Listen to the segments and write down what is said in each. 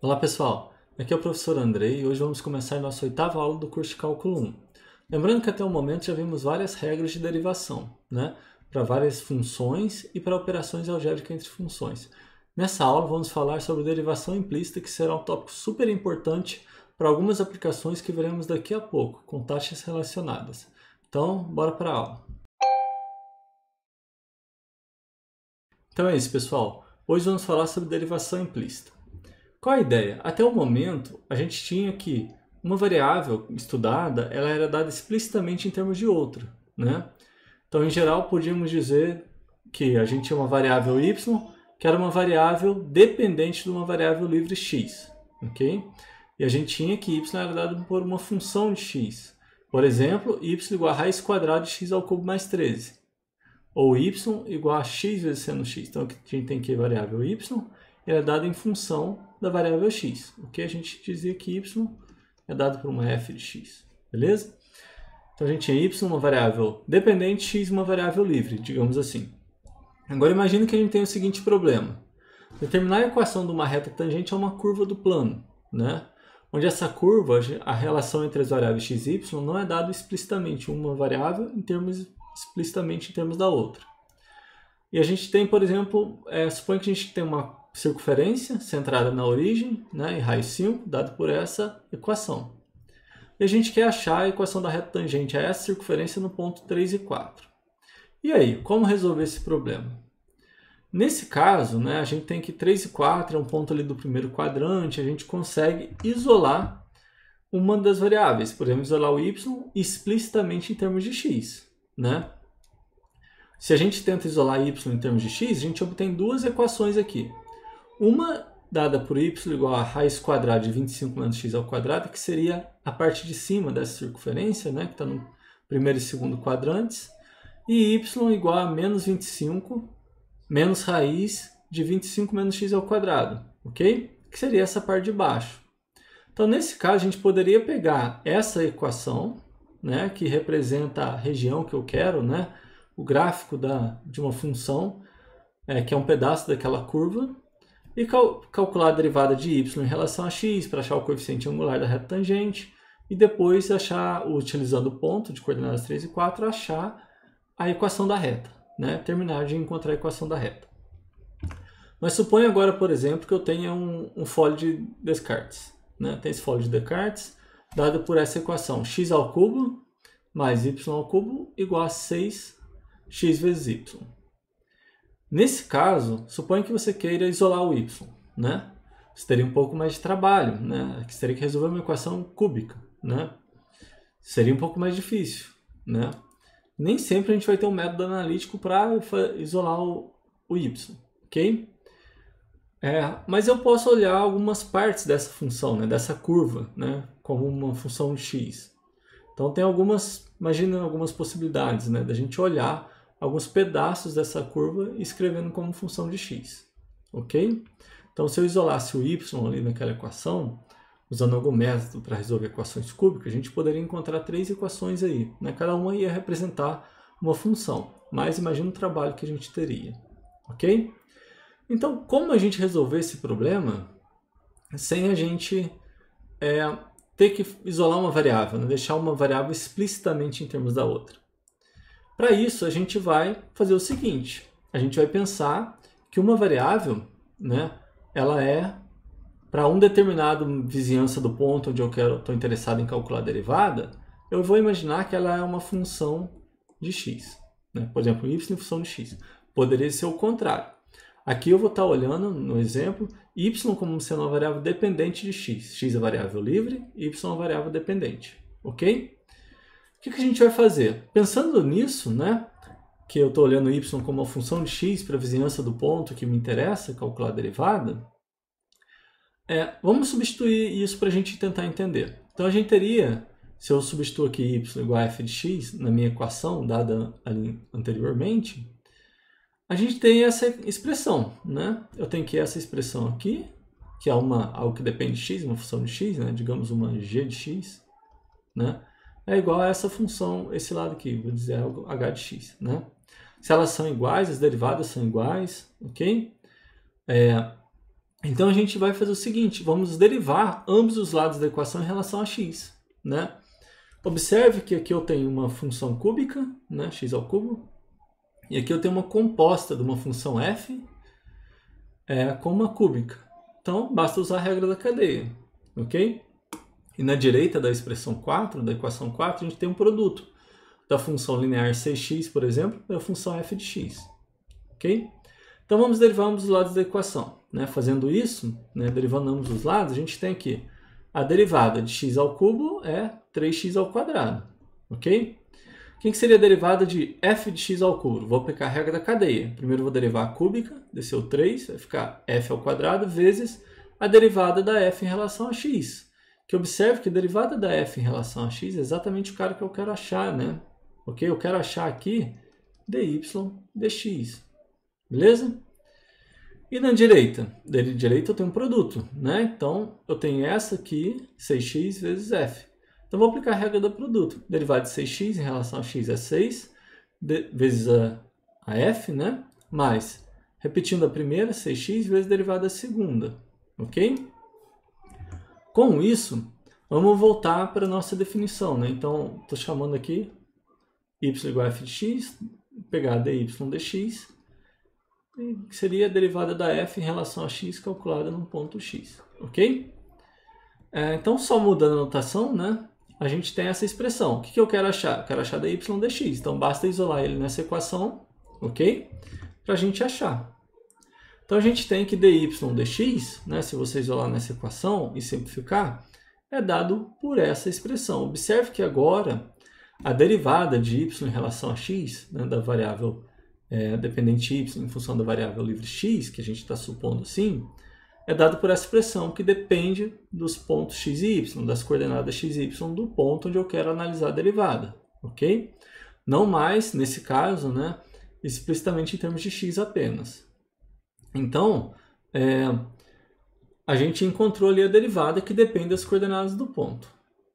Olá pessoal, aqui é o professor Andrei e hoje vamos começar nossa oitava aula do curso de Cálculo 1. Lembrando que até o momento já vimos várias regras de derivação, para várias funções e para operações algébricas entre funções. Nessa aula vamos falar sobre derivação implícita, que será um tópico super importante para algumas aplicações que veremos daqui a pouco, com taxas relacionadas. Então, bora para a aula. Então é isso pessoal, hoje vamos falar sobre derivação implícita. Qual a ideia? Até o momento, a gente tinha que uma variável estudada, ela era dada explicitamente em termos de outra, Então, em geral, podíamos dizer que a gente tinha uma variável y, que era uma variável dependente de uma variável livre x, ok? E a gente tinha que y era dado por uma função de x. Por exemplo, y igual a raiz quadrada de x ao cubo mais 13. Ou y igual a x vezes seno x. Então, a gente tem aqui a variável y, é dada em função da variável x. Ok? A gente dizia que y é dado por uma f de x. Beleza? Então a gente tinha y, uma variável dependente, x, uma variável livre, digamos assim. Agora imagine que a gente tem o seguinte problema. Determinar a equação de uma reta tangente a uma curva do plano, onde essa curva, a relação entre as variáveis x e y não é dada explicitamente uma variável explicitamente em termos da outra. E a gente tem, por exemplo, suponha que a gente tem uma circunferência centrada na origem, e raiz 5, dado por essa equação. E a gente quer achar a equação da reta tangente a essa circunferência no ponto 3 e 4. E aí, como resolver esse problema? Nesse caso, a gente tem que 3 e 4 é um ponto ali do primeiro quadrante, a gente consegue isolar uma das variáveis. Podemos isolar o y explicitamente em termos de x, Se a gente tenta isolar y em termos de x, a gente obtém duas equações aqui. Uma dada por y igual a raiz quadrada de 25 menos x ao quadrado, que seria a parte de cima dessa circunferência, que está no primeiro e segundo quadrantes, e y igual a menos 25 menos raiz de 25 menos x ao quadrado, ok? Que seria essa parte de baixo. Então, nesse caso, a gente poderia pegar essa equação, que representa a região que eu quero, o gráfico de uma função, que é um pedaço daquela curva, e calcular a derivada de y em relação a x para achar o coeficiente angular da reta tangente, e depois achar, utilizando o ponto de coordenadas 3 e 4, achar a equação da reta, terminar de encontrar a equação da reta. Mas suponha agora, por exemplo, que eu tenha um fólio de Descartes. Tem esse fólio de Descartes, dado por essa equação, x ao cubo mais y ao cubo igual a 6x vezes y. Nesse caso, suponha que você queira isolar o y, Você teria um pouco mais de trabalho, Você teria que resolver uma equação cúbica, Seria um pouco mais difícil, Nem sempre a gente vai ter um método analítico para isolar o y, ok? Mas eu posso olhar algumas partes dessa função, dessa curva, como uma função de x. Então tem imagina algumas possibilidades, da gente olhar alguns pedaços dessa curva escrevendo como função de x, ok? Então se eu isolasse o y ali naquela equação, usando algum método para resolver equações cúbicas, a gente poderia encontrar três equações aí, Cada uma ia representar uma função, mas imagina o trabalho que a gente teria, ok? Então, como a gente resolver esse problema sem a gente ter que isolar uma variável, deixar uma variável explicitamente em termos da outra? Para isso, a gente vai fazer o seguinte, a gente vai pensar que uma variável, ela é para um determinado vizinhança do ponto onde eu estou interessado em calcular a derivada, eu vou imaginar que ela é uma função de x. Por exemplo, y em função de x. Poderia ser o contrário. Aqui eu vou estar olhando, no exemplo, y como sendo uma variável dependente de x. X é variável livre, y é uma variável dependente. Ok? O que a gente vai fazer? Pensando nisso, que eu estou olhando y como uma função de x para a vizinhança do ponto que me interessa, calcular a derivada, vamos substituir isso para a gente tentar entender. Então a gente teria, se eu substituo aqui y igual a f de x na minha equação dada ali anteriormente, a gente tem essa expressão, Eu tenho aqui essa expressão aqui, que é algo que depende de x, uma função de x, digamos uma g de x, É igual a essa função, esse lado aqui, vou dizer h de x, Se elas são iguais, as derivadas são iguais, ok? Então a gente vai fazer o seguinte, vamos derivar ambos os lados da equação em relação a x, né? Observe que aqui eu tenho uma função cúbica, né, x ao cubo, e aqui eu tenho uma composta de uma função f com uma cúbica. Então basta usar a regra da cadeia, ok? E na direita da expressão 4, da equação 4, a gente tem um produto da função linear 6x, por exemplo, e a função f de x, ok? Então vamos derivar ambos os lados da equação, né? Fazendo isso, né, derivando ambos os lados, a gente tem aqui a derivada de x ao cubo é 3x ao quadrado, ok? O que seria a derivada de f de x ao cubo? Vou aplicar a regra da cadeia. Primeiro vou derivar a cúbica, desceu 3, vai ficar f ao quadrado vezes a derivada da f em relação a x. Que observe que a derivada da f em relação a x é exatamente o cara que eu quero achar, né? Ok? Eu quero achar aqui dy dx. Beleza? E na direita? Da direita eu tenho um produto, né? Então, eu tenho essa aqui, 6x vezes f. Então, vou aplicar a regra do produto. Derivada de 6x em relação a x é 6, vezes a f, né? Mais, repetindo a primeira, 6x vezes a derivada da segunda. Ok? Com isso, vamos voltar para a nossa definição, né? Então, estou chamando aqui y igual a f de x, pegar dy dx, que seria a derivada da f em relação a x calculada num ponto x, ok? Então, só mudando a notação, né, a gente tem essa expressão. O que eu quero achar? Eu quero achar dy dx. Então, basta isolar ele nessa equação, ok? Para a gente achar. Então, a gente tem que dy dx, né, se você isolar nessa equação e simplificar, é dado por essa expressão. Observe que agora a derivada de y em relação a x, né, da variável dependente y em função da variável livre x, que a gente está supondo assim, é dado por essa expressão que depende dos pontos x e y, das coordenadas x e y do ponto onde eu quero analisar a derivada, ok? Não mais, nesse caso, né, explicitamente em termos de x apenas. Então, a gente encontrou ali a derivada que depende das coordenadas do ponto,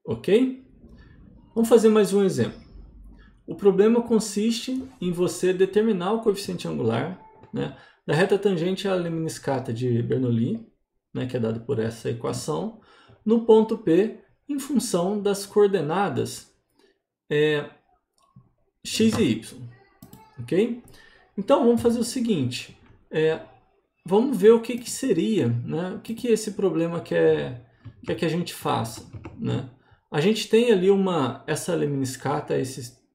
ok? Vamos fazer mais um exemplo. O problema consiste em você determinar o coeficiente angular, né, da reta tangente à lemniscata de Bernoulli, né, que é dado por essa equação, no ponto P em função das coordenadas x e y. Ok? Então vamos fazer o seguinte, vamos ver o que seria, né, o que esse problema quer que a gente faça, né? A gente tem ali essa lemniscata,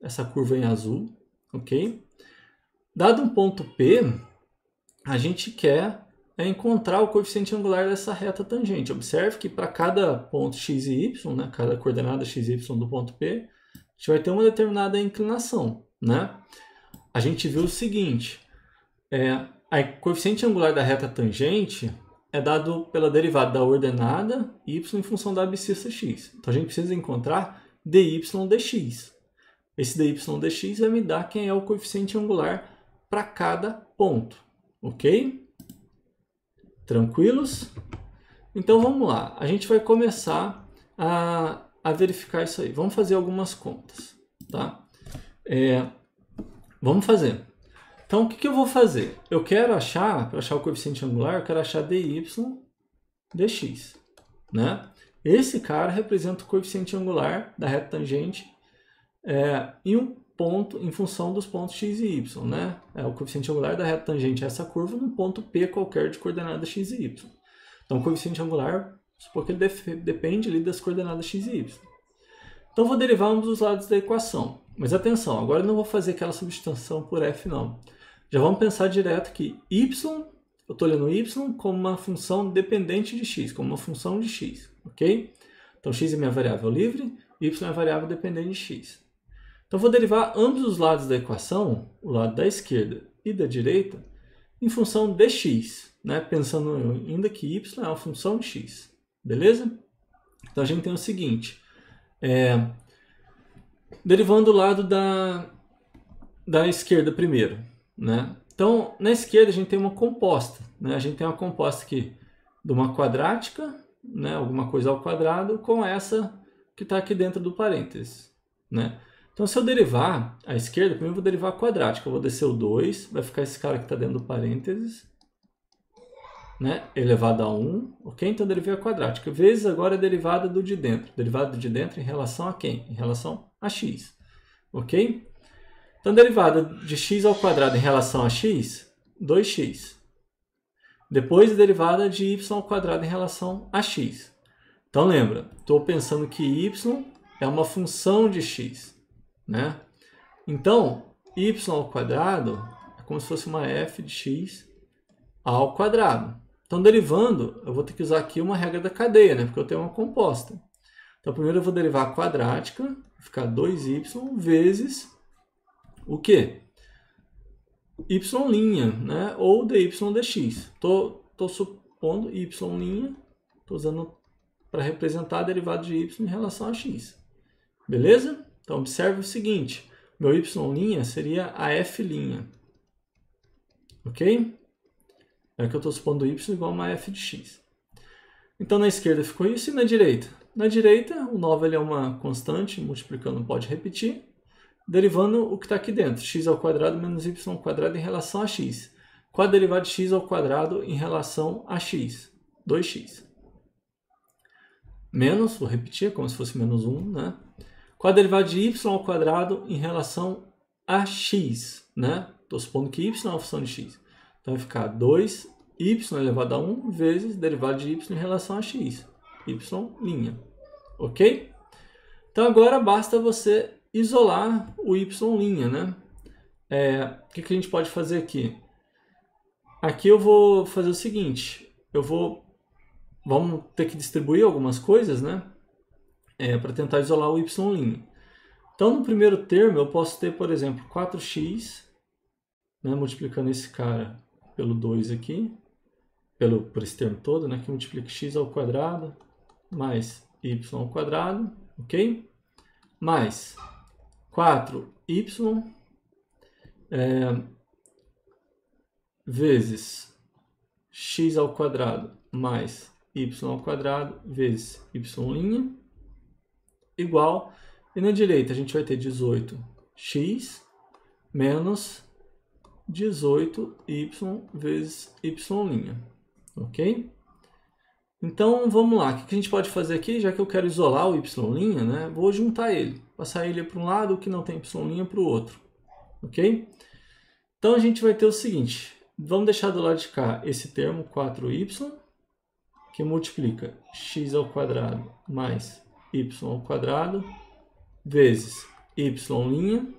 essa curva em azul, ok? Dado um ponto P, a gente quer encontrar o coeficiente angular dessa reta tangente. Observe que para cada ponto x e y, né, cada coordenada x e y do ponto P, a gente vai ter uma determinada inclinação, né? A gente viu o seguinte, o coeficiente angular da reta tangente é dado pela derivada da ordenada y em função da abscissa x. Então a gente precisa encontrar dy dx. Esse dy dx vai me dar quem é o coeficiente angular para cada ponto, ok? Tranquilos? Então vamos lá, a gente vai começar a verificar isso aí. Vamos fazer algumas contas, tá? Vamos fazer. Então, o que eu vou fazer? Eu quero achar, para achar o coeficiente angular, eu quero achar dy dx, né? Esse cara representa o coeficiente angular da reta tangente em um ponto, em função dos pontos x e y, né? O coeficiente angular da reta tangente a essa curva num ponto P qualquer de coordenada x e y. Então, o coeficiente angular, supor que ele depende ali das coordenadas x e y. Então, vou derivar ambos os lados da equação. Mas atenção, agora eu não vou fazer aquela substituição por f, não. Já vamos pensar direto que y, eu estou olhando y como uma função dependente de x, como uma função de x, ok? Então, x é minha variável livre, y é a variável dependente de x. Então, vou derivar ambos os lados da equação, o lado da esquerda e da direita, em função de x, né? Pensando ainda que y é uma função de x, beleza? Então, a gente tem o seguinte, derivando o lado da esquerda primeiro, né? Então, na esquerda a gente tem uma composta, né? A gente tem uma composta aqui de uma quadrática, né? Alguma coisa ao quadrado, com essa que está aqui dentro do parênteses, né? Então, se eu derivar à esquerda, primeiro eu vou derivar a quadrática. Eu vou descer o 2, vai ficar esse cara que está dentro do parênteses. né, elevado a 1, ok? Então, derivada quadrática, vezes agora a derivada do de dentro. Derivada do de dentro em relação a quem? Em relação a x, ok? Então, derivada de x ao quadrado em relação a x, 2x. Depois, a derivada de y ao quadrado em relação a x. Então, lembra, estou pensando que y é uma função de x, né? Então, y ao quadrado é como se fosse uma f de x ao quadrado. Então, derivando, eu vou ter que usar aqui uma regra da cadeia, né? Porque eu tenho uma composta. Então, primeiro eu vou derivar a quadrática, vai ficar 2y vezes o quê? y', né? Ou dy dx. Estou supondo y', estou usando para representar a derivada de y em relação a x. Beleza? Então, observe o seguinte. Meu y' seria a f'. Ok? É que eu estou supondo y igual a uma f de x. Então, na esquerda ficou isso e na direita? Na direita, o 9 ele é uma constante, multiplicando pode repetir. Derivando o que está aqui dentro, x ao quadrado menos y ao quadrado em relação a x. Qual a derivada de x ao quadrado em relação a x? 2x. Menos, vou repetir, como se fosse menos 1, né? Qual a derivada de y ao quadrado em relação a x, né? Estou supondo que y é uma função de x. Então vai ficar 2y elevado a 1 vezes derivada de y em relação a x. y'. Ok? Então agora basta você isolar o y', né? O que a gente pode fazer aqui? Aqui eu vou fazer o seguinte. Vamos ter que distribuir algumas coisas, né? Para tentar isolar o y'. Então, no primeiro termo, eu posso ter, por exemplo, 4x, né, multiplicando esse cara pelo 2 aqui, por esse termo todo, né, que multiplica x ao quadrado mais y ao quadrado, ok? Mais 4y vezes x ao quadrado mais y ao quadrado vezes y' igual, e na direita a gente vai ter 18x menos 18y vezes y', ok? Então vamos lá, o que a gente pode fazer aqui, já que eu quero isolar o y', né? Vou juntar ele, passar ele para um lado, o que não tem y' para o outro, ok? Então a gente vai ter o seguinte, vamos deixar do lado de cá esse termo 4y, que multiplica x ao quadrado mais y ao quadrado vezes y',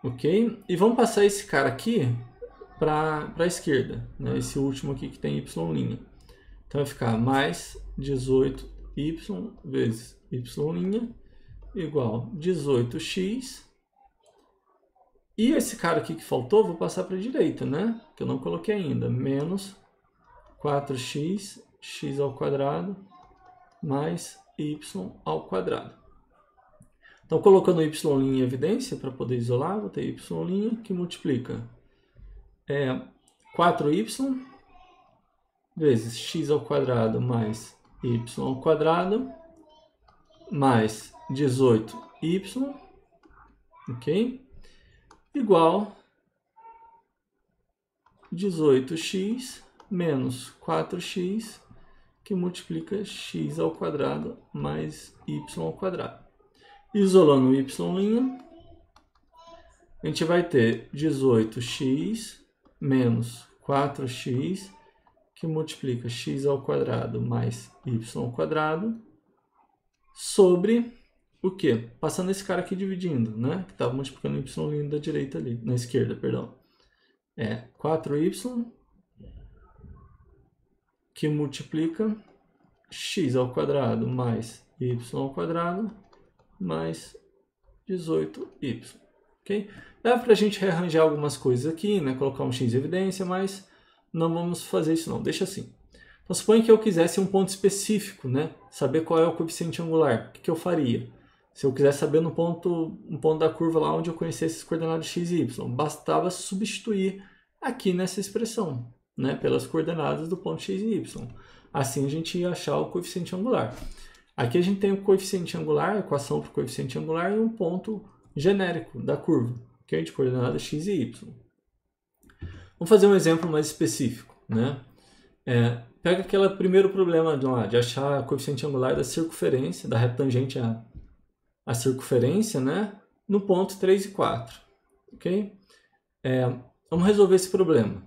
ok? E vamos passar esse cara aqui para a esquerda, né? Esse último aqui que tem y'. Então vai ficar mais 18y vezes y' igual 18x. E esse cara aqui que faltou, vou passar para a direita, né? Que eu não coloquei ainda. Menos 4x, x ao quadrado, mais y ao quadrado. Então, colocando o y' em evidência para poder isolar, vou ter y' que multiplica 4y vezes x ao quadrado mais y ao quadrado mais 18y, ok? Igual 18x menos 4x que multiplica x ao quadrado mais y ao quadrado. Isolando o y', a gente vai ter 18x menos 4x que multiplica x ao quadrado mais y ao quadrado sobre o quê? Passando esse cara aqui dividindo, né? Que estava multiplicando o y' da direita ali, na esquerda, perdão. 4y que multiplica x ao quadrado mais y ao quadrado mais 18y, ok? Dá para a gente rearranjar algumas coisas aqui, né? Colocar um x em evidência, mas não vamos fazer isso não, deixa assim. Então, suponha que eu quisesse um ponto específico, né? Saber qual é o coeficiente angular, o que eu faria? Se eu quisesse saber um ponto da curva lá onde eu conhecesse as coordenadas x e y, bastava substituir aqui nessa expressão, né? Pelas coordenadas do ponto x e y. Assim a gente ia achar o coeficiente angular. Aqui a gente tem o coeficiente angular, a equação para o coeficiente angular e um ponto genérico da curva, que é de coordenadas x e y. Vamos fazer um exemplo mais específico. né? Pega aquele primeiro problema de achar o coeficiente angular da circunferência, da reta tangente à circunferência, né? No ponto 3 e 4, ok? Vamos resolver esse problema.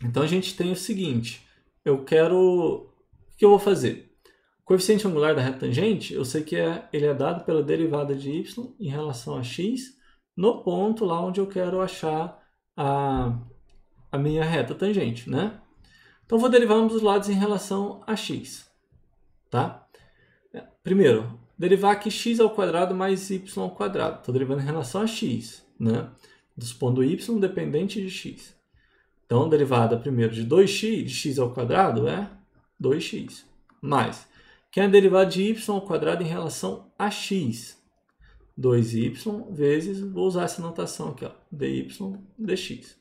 Então a gente tem o seguinte, o que eu vou fazer? O coeficiente angular da reta tangente, eu sei que ele é dado pela derivada de y em relação a x no ponto lá onde eu quero achar a minha reta tangente, né? Então vou derivar ambos os lados em relação a x, tá? Primeiro, derivar aqui x ao quadrado mais y ao quadrado. Estou derivando em relação a x, né? Dispondo y dependente de x. Então, derivada primeiro de 2x, de x ao quadrado, é 2x. Mais, que é a derivada de y ao quadrado em relação a x. 2y vezes, vou usar essa notação aqui, ó, dy dx.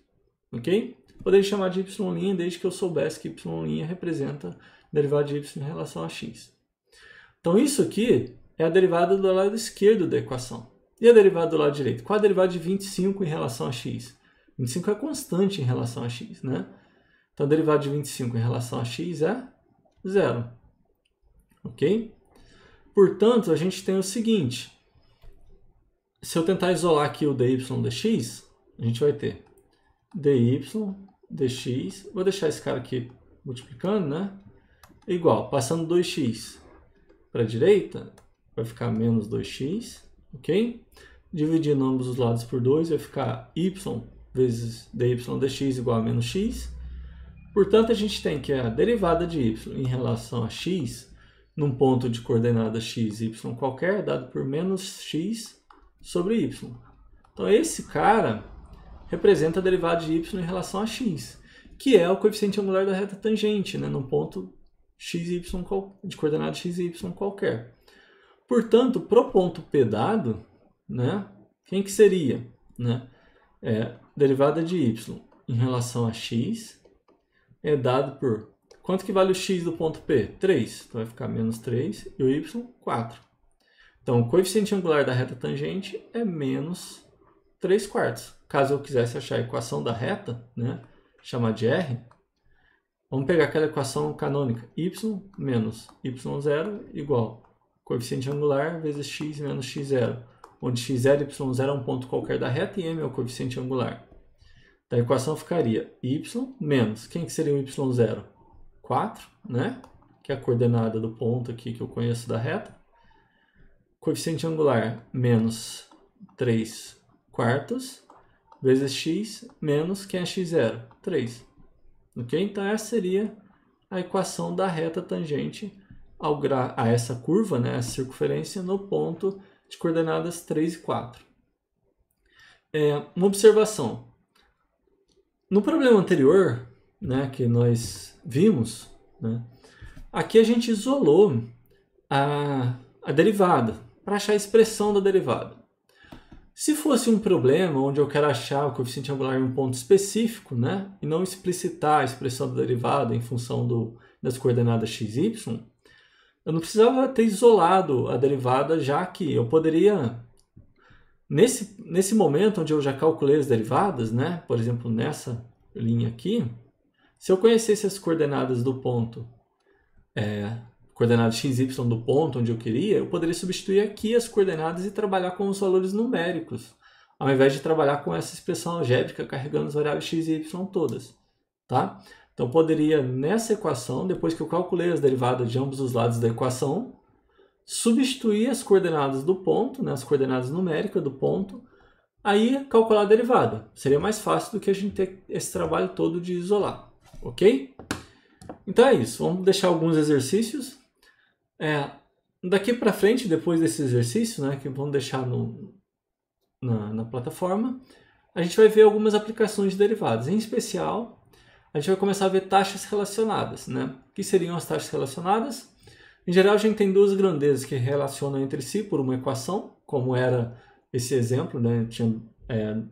Ok? Poderia chamar de y' desde que eu soubesse que y' representa a derivada de y em relação a x. Então, isso aqui é a derivada do lado esquerdo da equação. E a derivada do lado direito? Qual a derivada de 25 em relação a x? 25 é constante em relação a x, né? Então, a derivada de 25 em relação a x é 0. Ok? Portanto, a gente tem o seguinte. Se eu tentar isolar aqui o dy dx, a gente vai ter dy dx, vou deixar esse cara aqui multiplicando, né? Igual, passando 2x para a direita, vai ficar menos 2x, ok? Dividindo ambos os lados por 2, vai ficar y vezes dy dx igual a menos x. Portanto, a gente tem que a derivada de y em relação a x, num ponto de coordenada x, y qualquer, dado por menos x sobre y. Então, esse cara representa a derivada de y em relação a x, que é o coeficiente angular da reta tangente, né, num ponto x, y, de coordenada x e y qualquer. Portanto, para o ponto P dado, né, quem que seria? Né? Derivada de y em relação a x é dado por... Quanto que vale o x do ponto P? 3. Então vai ficar menos 3 e o y, 4. Então o coeficiente angular da reta tangente é menos 3 quartos. Caso eu quisesse achar a equação da reta, né, chamar de R, vamos pegar aquela equação canônica. Y menos y0 igual coeficiente angular vezes x menos x0, onde x0 e y0 é um ponto qualquer da reta e m é o coeficiente angular. Da equação ficaria y menos, quem que seria o y0? 4, né? Que é a coordenada do ponto aqui que eu conheço da reta. Coeficiente angular menos 3 quartos vezes x menos, quem é x0? 3. Ok? Então essa seria a equação da reta tangente a essa curva, né, a circunferência, no ponto de coordenadas 3 e 4. Uma observação. No problema anterior, né, que nós vimos, né, aqui a gente isolou a derivada, para achar a expressão da derivada. Se fosse um problema onde eu quero achar o coeficiente angular em um ponto específico, né, e não explicitar a expressão da derivada em função das coordenadas x e y, eu não precisava ter isolado a derivada, já que eu poderia, nesse momento onde eu já calculei as derivadas, né, por exemplo, nessa linha aqui, se eu conhecesse as coordenadas do ponto, coordenadas x, y do ponto onde eu queria, eu poderia substituir aqui as coordenadas e trabalhar com os valores numéricos, ao invés de trabalhar com essa expressão algébrica carregando as variáveis x e y todas, tá? Então, eu poderia, nessa equação, depois que eu calculei as derivadas de ambos os lados da equação, substituir as coordenadas do ponto, né, as coordenadas numéricas do ponto, aí calcular a derivada. Seria mais fácil do que a gente ter esse trabalho todo de isolar, ok? Então é isso, vamos deixar alguns exercícios. Daqui para frente, depois desses exercícios, né, que vamos deixar na plataforma, a gente vai ver algumas aplicações de derivadas. Em especial, a gente vai começar a ver taxas relacionadas, né? O que seriam as taxas relacionadas? Em geral, a gente tem duas grandezas que relacionam entre si por uma equação, como era esse exemplo, né? Tinha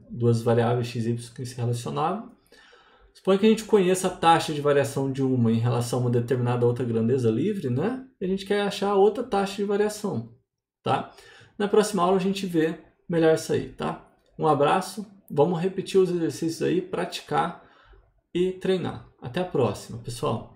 duas variáveis x e y que se relacionavam. Suponha que a gente conheça a taxa de variação de uma em relação a uma determinada outra grandeza livre, né? E a gente quer achar outra taxa de variação, tá? Na próxima aula a gente vê melhor isso aí, tá? Um abraço, vamos repetir os exercícios aí, praticar e treinar. Até a próxima, pessoal!